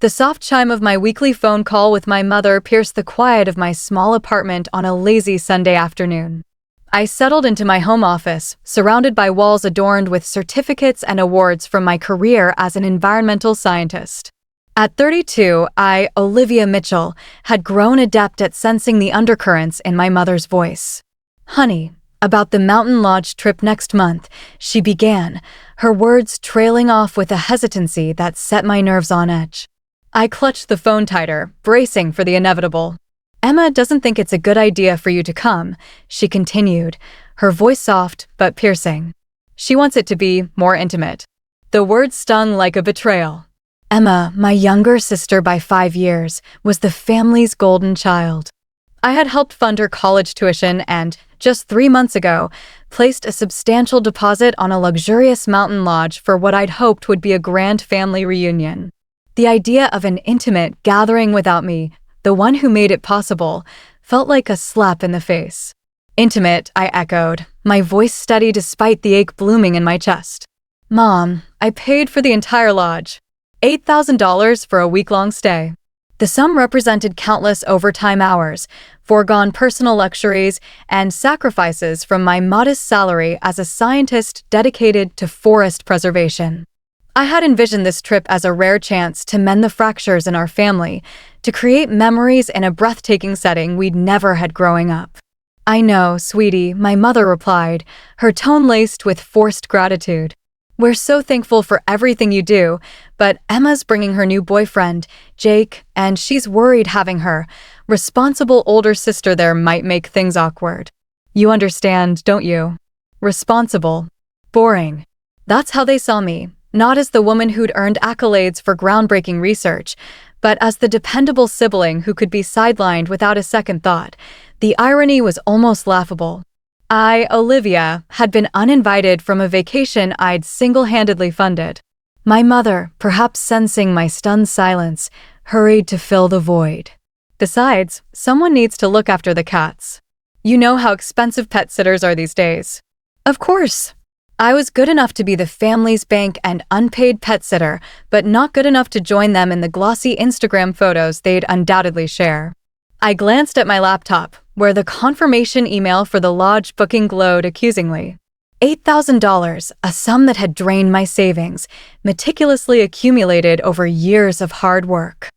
The soft chime of my weekly phone call with my mother pierced the quiet of my small apartment on a lazy Sunday afternoon. I settled into my home office, surrounded by walls adorned with certificates and awards from my career as an environmental scientist. At 32, I, Olivia Mitchell, had grown adept at sensing the undercurrents in my mother's voice. "Honey, about the mountain lodge trip next month," she began, her words trailing off with a hesitancy that set my nerves on edge. I clutched the phone tighter, bracing for the inevitable. "Emma doesn't think it's a good idea for you to come," she continued, her voice soft but piercing. "She wants it to be more intimate." The words stung like a betrayal. Emma, my younger sister by 5 years, was the family's golden child. I had helped fund her college tuition and, just 3 months ago, placed a substantial deposit on a luxurious mountain lodge for what I'd hoped would be a grand family reunion. The idea of an intimate gathering without me, the one who made it possible, felt like a slap in the face. "Intimate," I echoed, my voice steady despite the ache blooming in my chest. "Mom, I paid for the entire lodge. $8,000 for a week-long stay." The sum represented countless overtime hours, foregone personal luxuries, and sacrifices from my modest salary as a scientist dedicated to forest preservation. I had envisioned this trip as a rare chance to mend the fractures in our family, to create memories in a breathtaking setting we'd never had growing up. "I know, sweetie," my mother replied, her tone laced with forced gratitude. "We're so thankful for everything you do, but Emma's bringing her new boyfriend, Jake, and she's worried having her responsible older sister there might make things awkward. You understand, don't you? Responsible. Boring." That's how they saw me. Not as the woman who'd earned accolades for groundbreaking research, but as the dependable sibling who could be sidelined without a second thought. The irony was almost laughable. I, Olivia, had been uninvited from a vacation I'd single-handedly funded. My mother, perhaps sensing my stunned silence, hurried to fill the void. "Besides, someone needs to look after the cats. You know how expensive pet sitters are these days." Of course. I was good enough to be the family's bank and unpaid pet sitter, but not good enough to join them in the glossy Instagram photos they'd undoubtedly share. I glanced at my laptop, where the confirmation email for the lodge booking glowed accusingly. $8,000, a sum that had drained my savings, meticulously accumulated over years of hard work.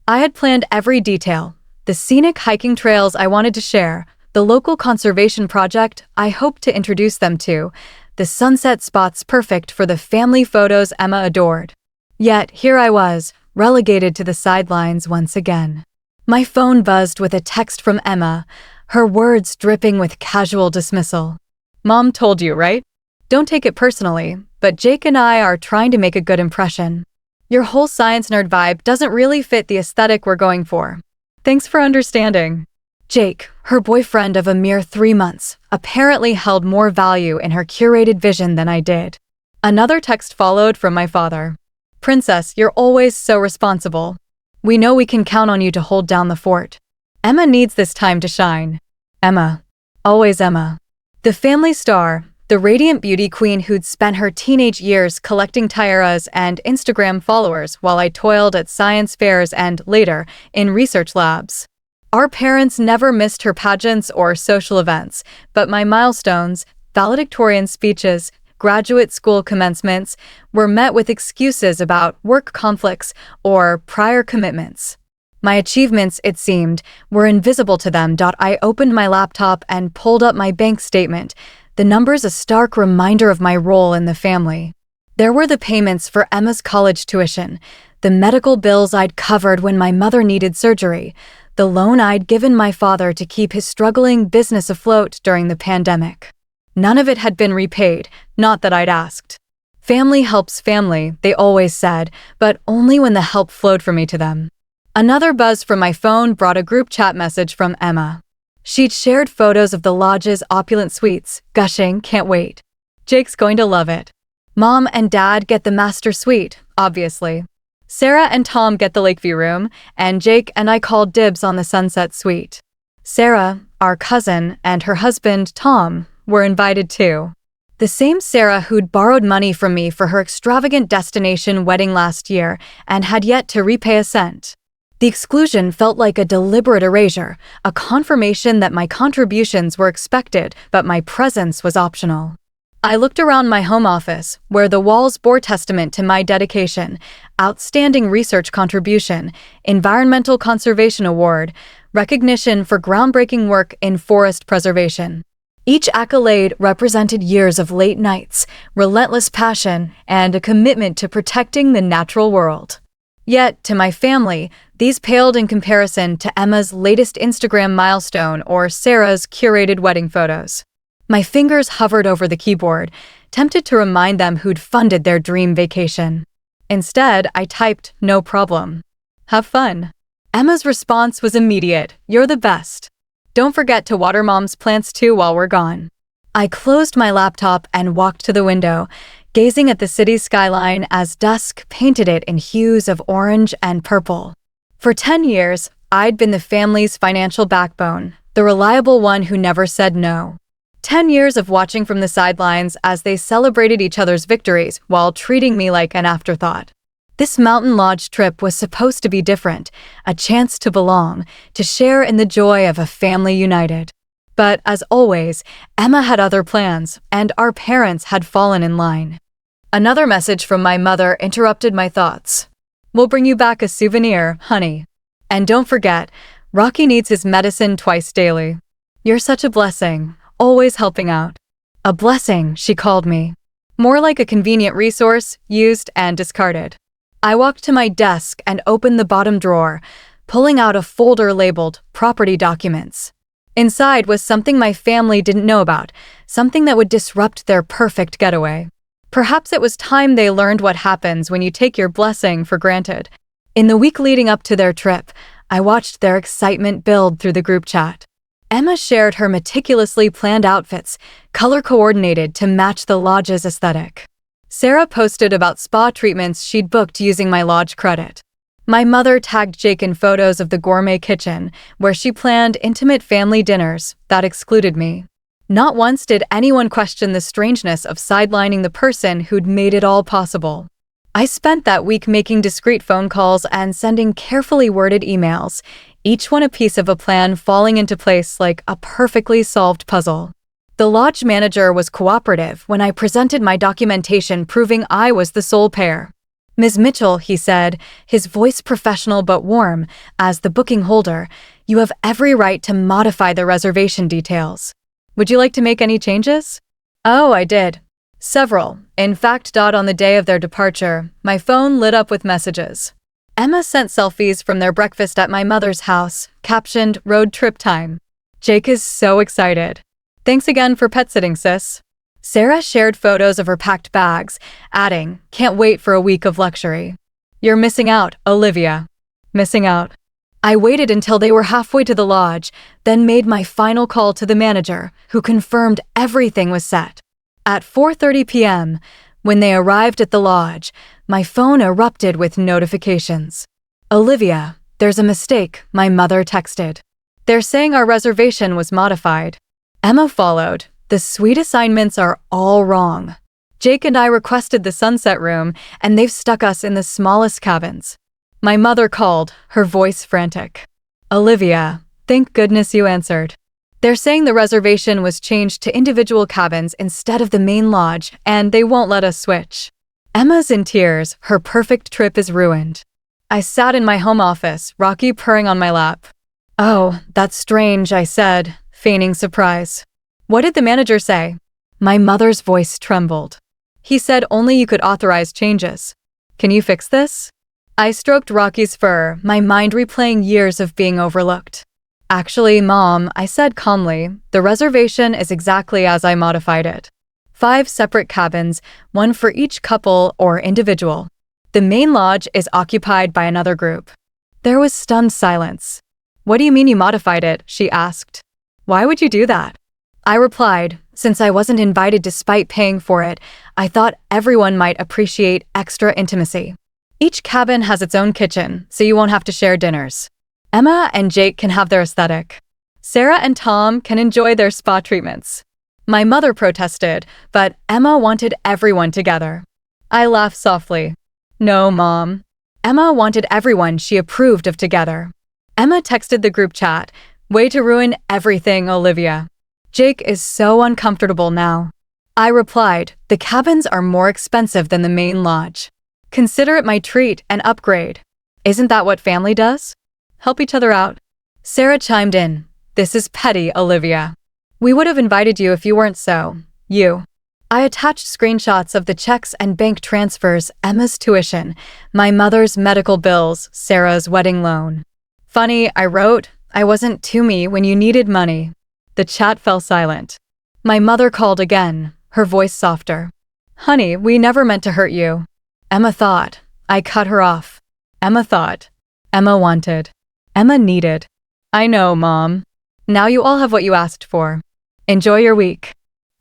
I had planned every detail, the scenic hiking trails I wanted to share, the local conservation project I hoped to introduce them to, the sunset spots perfect for the family photos Emma adored. Yet here I was, relegated to the sidelines once again. My phone buzzed with a text from Emma, her words dripping with casual dismissal. "Mom told you, right? Don't take it personally, but Jake and I are trying to make a good impression. Your whole science nerd vibe doesn't really fit the aesthetic we're going for. Thanks for understanding." Jake, her boyfriend of a mere 3 months, apparently held more value in her curated vision than I did. Another text followed from my father. "Princess, you're always so responsible. We know we can count on you to hold down the fort. Emma needs this time to shine." Emma. Always Emma. The family star, the radiant beauty queen who'd spent her teenage years collecting tiaras and Instagram followers while I toiled at science fairs and, later, in research labs. Our parents never missed her pageants or social events, but my milestones, valedictorian speeches, graduate school commencements, were met with excuses about work conflicts or prior commitments. My achievements, it seemed, were invisible to them. I opened my laptop and pulled up my bank statement, the numbers a stark reminder of my role in the family. There were the payments for Emma's college tuition, the medical bills I'd covered when my mother needed surgery, the loan I'd given my father to keep his struggling business afloat during the pandemic. None of it had been repaid, not that I'd asked. Family helps family, they always said, but only when the help flowed from me to them. Another buzz from my phone brought a group chat message from Emma. She'd shared photos of the lodge's opulent suites, gushing, "Can't wait. Jake's going to love it. Mom and Dad get the master suite, obviously. Sarah and Tom get the Lakeview room, and Jake and I called dibs on the Sunset Suite. Sarah, our cousin, and her husband, Tom, were invited too. The same Sarah who'd borrowed money from me for her extravagant destination wedding last year and had yet to repay a cent. The exclusion felt like a deliberate erasure, a confirmation that my contributions were expected, but my presence was optional. I looked around my home office, where the walls bore testament to my dedication: outstanding research contribution, environmental conservation award, recognition for groundbreaking work in forest preservation. Each accolade represented years of late nights, relentless passion, and a commitment to protecting the natural world. Yet, to my family, these paled in comparison to Emma's latest Instagram milestone or Sarah's curated wedding photos. My fingers hovered over the keyboard, tempted to remind them who'd funded their dream vacation. Instead, I typed, "No problem. Have fun." Emma's response was immediate: "You're the best. Don't forget to water Mom's plants too while we're gone." I closed my laptop and walked to the window, gazing at the city's skyline as dusk painted it in hues of orange and purple. For 10 years, I'd been the family's financial backbone, the reliable one who never said no. 10 years of watching from the sidelines as they celebrated each other's victories while treating me like an afterthought. This mountain lodge trip was supposed to be different, a chance to belong, to share in the joy of a family united. But as always, Emma had other plans, and our parents had fallen in line. Another message from my mother interrupted my thoughts. "We'll bring you back a souvenir, honey. And don't forget, Rocky needs his medicine twice daily. You're such a blessing, always helping out." A blessing, she called me. More like a convenient resource, used and discarded. I walked to my desk and opened the bottom drawer, pulling out a folder labeled Property Documents. Inside was something my family didn't know about, something that would disrupt their perfect getaway. Perhaps it was time they learned what happens when you take your blessing for granted. In the week leading up to their trip, I watched their excitement build through the group chat. Emma shared her meticulously planned outfits, color-coordinated to match the lodge's aesthetic. Sarah posted about spa treatments she'd booked using my lodge credit. My mother tagged Jake in photos of the gourmet kitchen, where she planned intimate family dinners that excluded me. Not once did anyone question the strangeness of sidelining the person who'd made it all possible. I spent that week making discreet phone calls and sending carefully worded emails, each one a piece of a plan falling into place like a perfectly solved puzzle. The lodge manager was cooperative when I presented my documentation proving I was the sole pair. "Ms. Mitchell," he said, his voice professional but warm, "as the booking holder, you have every right to modify the reservation details. Would you like to make any changes?" Oh, I did. Several. In fact, on the day of their departure, my phone lit up with messages. Emma sent selfies from their breakfast at my mother's house, captioned "Road Trip Time." "Jake is so excited. Thanks again for pet sitting, sis." Sarah shared photos of her packed bags, adding, "Can't wait for a week of luxury." "You're missing out, Olivia." Missing out. I waited until they were halfway to the lodge, then made my final call to the manager, who confirmed everything was set. At 4:30 p.m., when they arrived at the lodge, my phone erupted with notifications. "Olivia, there's a mistake," my mother texted. "They're saying our reservation was modified." Emma followed. "The suite assignments are all wrong. Jake and I requested the sunset room, and they've stuck us in the smallest cabins." My mother called, her voice frantic. "Olivia, thank goodness you answered. They're saying the reservation was changed to individual cabins instead of the main lodge, and they won't let us switch." Emma's in tears. Her perfect trip is ruined. I sat in my home office, Rocky purring on my lap. "Oh, that's strange," I said, feigning surprise. "What did the manager say?" My mother's voice trembled. "He said only you could authorize changes. Can you fix this?" I stroked Rocky's fur, my mind replaying years of being overlooked. "Actually, Mom," I said calmly, "the reservation is exactly as I modified it. 5 separate cabins, one for each couple or individual. The main lodge is occupied by another group." There was stunned silence. "What do you mean you modified it?" she asked. "Why would you do that?" I replied, "Since I wasn't invited despite paying for it, I thought everyone might appreciate extra intimacy. Each cabin has its own kitchen, so you won't have to share dinners. Emma and Jake can have their aesthetic. Sarah and Tom can enjoy their spa treatments. My mother protested, but Emma wanted everyone together. I laughed softly. No, Mom. Emma wanted everyone she approved of together. Emma texted the group chat, "Way to ruin everything, Olivia. Jake is so uncomfortable now." I replied, "The cabins are more expensive than the main lodge. Consider it my treat and upgrade. Isn't that what family does? Help each other out." Sarah chimed in, "This is petty, Olivia. We would have invited you if you weren't so. You." I attached screenshots of the checks and bank transfers, Emma's tuition, my mother's medical bills, Sarah's wedding loan. "Funny," I wrote, "I wasn't to me when you needed money." The chat fell silent. My mother called again, her voice softer. "Honey, we never meant to hurt you." Emma thought. I cut her off. Emma thought. Emma wanted. Emma needed. "I know, Mom. Now you all have what you asked for. Enjoy your week."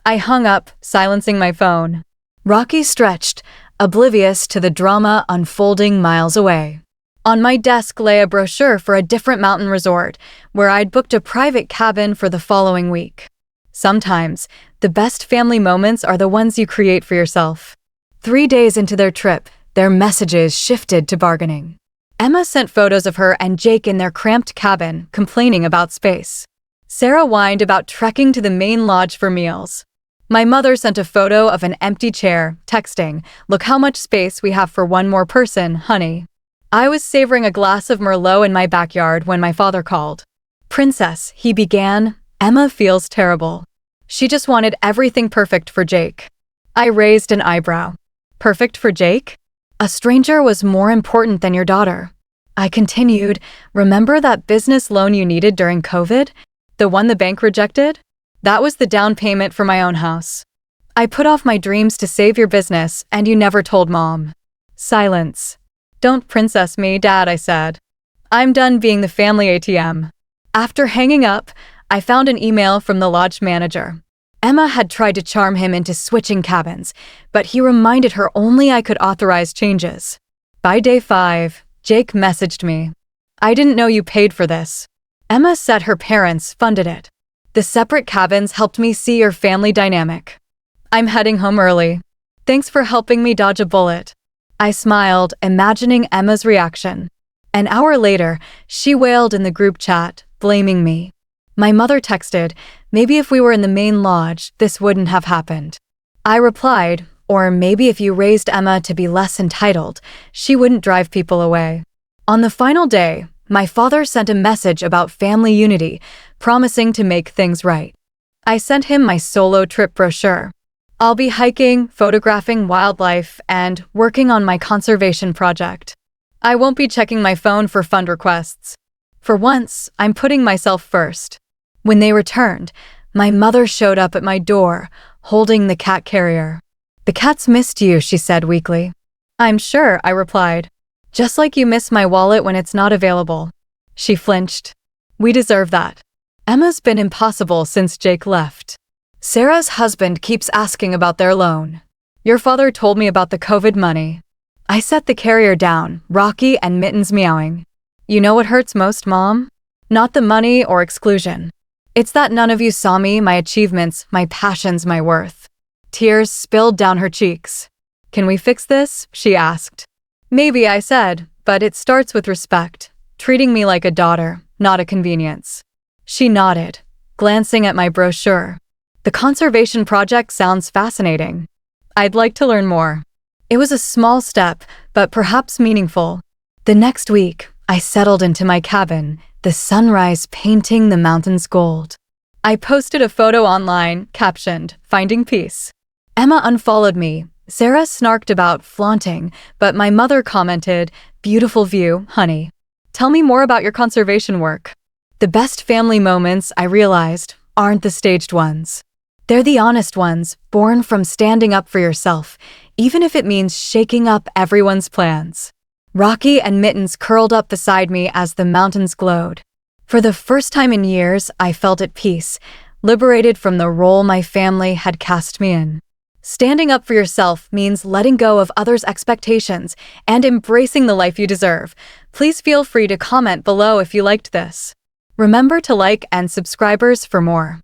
I hung up, silencing my phone. Rocky stretched, oblivious to the drama unfolding miles away. On my desk lay a brochure for a different mountain resort, where I'd booked a private cabin for the following week. Sometimes, the best family moments are the ones you create for yourself. 3 days into their trip, their messages shifted to bargaining. Emma sent photos of her and Jake in their cramped cabin, complaining about space. Sarah whined about trekking to the main lodge for meals. My mother sent a photo of an empty chair, texting, "Look how much space we have for one more person, honey." I was savoring a glass of Merlot in my backyard when my father called. "Princess," he began, "Emma feels terrible. She just wanted everything perfect for Jake." I raised an eyebrow. Perfect for Jake? A stranger was more important than your daughter. I continued, "Remember that business loan you needed during COVID? The one the bank rejected? That was the down payment for my own house. I put off my dreams to save your business, and you never told Mom." Silence. "Don't princess me, Dad," I said. "I'm done being the family ATM." After hanging up, I found an email from the lodge manager. Emma had tried to charm him into switching cabins, but he reminded her only I could authorize changes. By day 5, Jake messaged me. "I didn't know you paid for this." Emma said her parents funded it. "The separate cabins helped me see your family dynamic. I'm heading home early. Thanks for helping me dodge a bullet." I smiled, imagining Emma's reaction. An hour later, she wailed in the group chat, blaming me. My mother texted, "Maybe if we were in the main lodge, this wouldn't have happened." I replied, "Or maybe if you raised Emma to be less entitled, she wouldn't drive people away." On the final day, my father sent a message about family unity, promising to make things right. I sent him my solo trip brochure. I'll be hiking, photographing wildlife, and working on my conservation project. I won't be checking my phone for fund requests. For once, I'm putting myself first. When they returned, my mother showed up at my door, holding the cat carrier. "The cat's missed you," she said weakly. "I'm sure," I replied. "Just like you miss my wallet when it's not available." She flinched. "We deserve that." Emma's been impossible since Jake left. Sarah's husband keeps asking about their loan. "Your father told me about the COVID money." I set the carrier down, Rocky and Mittens meowing. "You know what hurts most, Mom? Not the money or exclusion. It's that none of you saw me, my achievements, my passions, my worth." Tears spilled down her cheeks. "Can we fix this?" she asked. "Maybe," I said, "but it starts with respect, treating me like a daughter, not a convenience." She nodded, glancing at my brochure. "The conservation project sounds fascinating. I'd like to learn more." It was a small step, but perhaps meaningful. The next week, I settled into my cabin, the sunrise painting the mountains gold. I posted a photo online, captioned, "Finding Peace." Emma unfollowed me. Sarah snarked about flaunting, but my mother commented, "Beautiful view, honey. Tell me more about your conservation work." The best family moments, I realized, aren't the staged ones. They're the honest ones, born from standing up for yourself, even if it means shaking up everyone's plans. Rocky and Mittens curled up beside me as the mountains glowed. For the first time in years, I felt at peace, liberated from the role my family had cast me in. Standing up for yourself means letting go of others' expectations and embracing the life you deserve. Please feel free to comment below if you liked this. Remember to like and subscribers for more.